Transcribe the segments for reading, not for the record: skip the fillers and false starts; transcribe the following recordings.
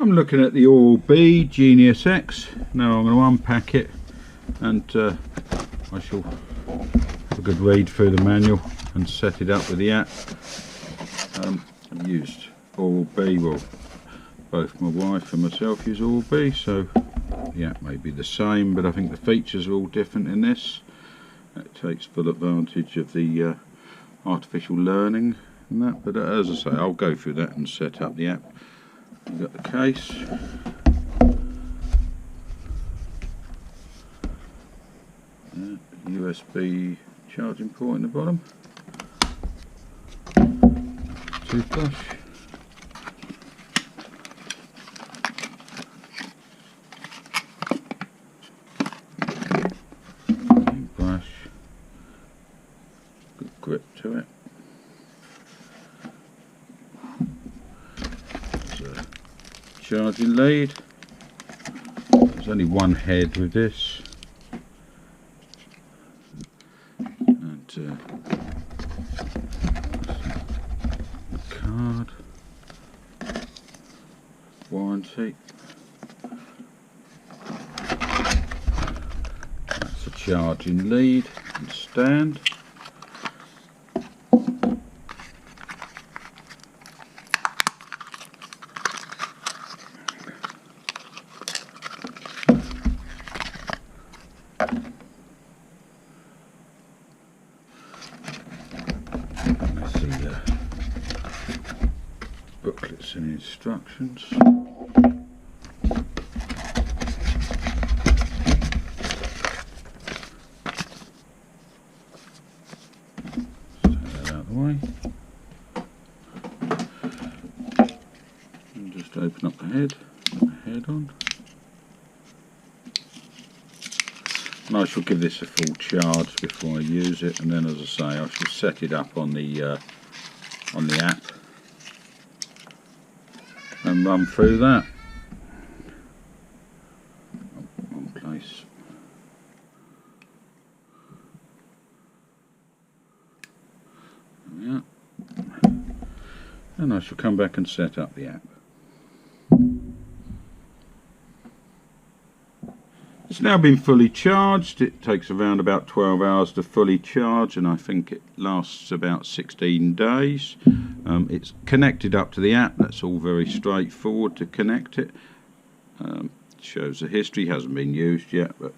I'm looking at the Oral-B Genius X. Now I'm going to unpack it, and I shall have a good read through the manual and set it up with the app. I've used Oral-B, well, both my wife and myself use Oral-B, so the app may be the same, but I think the features are all different in this. It takes full advantage of the artificial learning and that, but as I say, I'll go through that and set up the app. We've got the case, USB charging port in the bottom, toothbrush, brush, good grip to it. There's a charging lead. There's only one head with this, and card, warranty. That's a charging lead and stand. Booklets and instructions. Set that out of the way. And just open up the head, put the head on. And I shall give this a full charge before I use it, and then, as I say, I shall set it up on the app and run through that. Wrong place. There we are. And I shall come back and set up the app. It's now been fully charged. It takes around about 12 hours to fully charge, and I think it lasts about 16 days. It's connected up to the app. That's all very straightforward to connect it. Shows the history, hasn't been used yet, but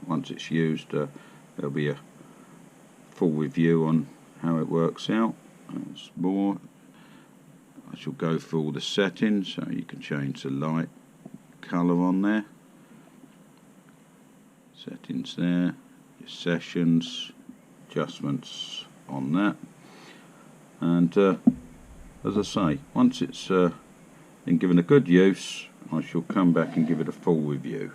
once it's used there'll be a full review on how it works out. There's more. I shall go through all the settings, so you can change the light colour on there. Settings there, your sessions, adjustments on that, and as I say, once it's been given a good use, I shall come back and give it a full review.